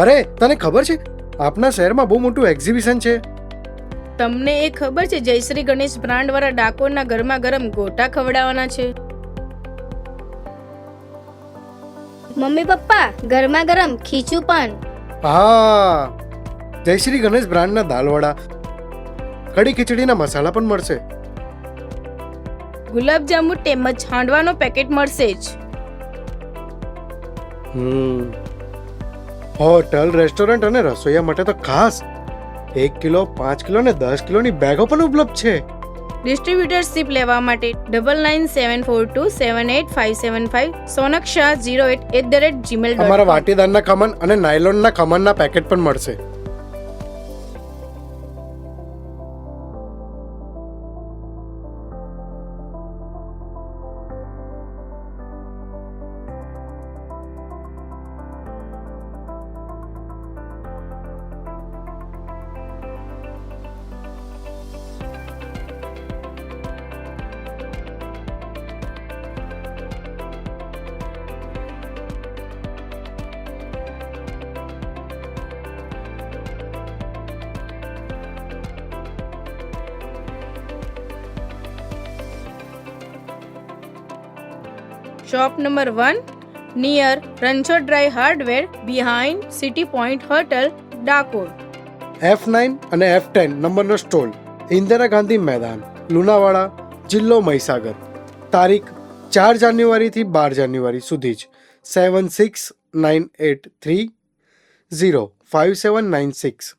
અરે તને ખબર છે આપના શહેરમાં બહુ મોટું એક્ઝિબિશન છે. તમને એ ખબર છે જયશ્રી ગણેશ બ્રાન્ડ વાળા ડાકોરના ગરમા ગરમ ગોટા ખવડાવવાના છે? મમ્મી પપ્પા ગરમા ગરમ ખીચું પણ. હા, જયશ્રી ગણેશ બ્રાન્ડના દાલવડા, કઢી ખીચડીના મસાલા પણ મળશે. ગુલાબજાંબુ તેમજ હાંડવાનો પેકેટ મળશે જ. હોટલ, રેસ્ટોરન્ટ અને રસોઈયા માટે તો ખાસ 1 કિલો, 5 કિલો અને 10 કિલોની બેગો પણ ઉપલબ્ધ છે. ડિસ્ટ્રીબ્યુટરશીપ લેવા માટે 9974278575 sonaksha08@gmail.com. અમારા વાટીદારના ખમણ અને નાયલોનના ખમણના પેકેટ પણ મળશે. Shop number 1 near Rancho Dry Hardware behind City Point Hotel, Dakor. F9 અને F10 નંબરનો સ્ટોલ, ઇન્દિરા ગાંધી મેદાન, લુણાવાડા, જિલ્લો મહીસાગર. તારીખ 4 જાન્યુઆરીથી 12 જાન્યુઆરી સુધી જ. 7698305796.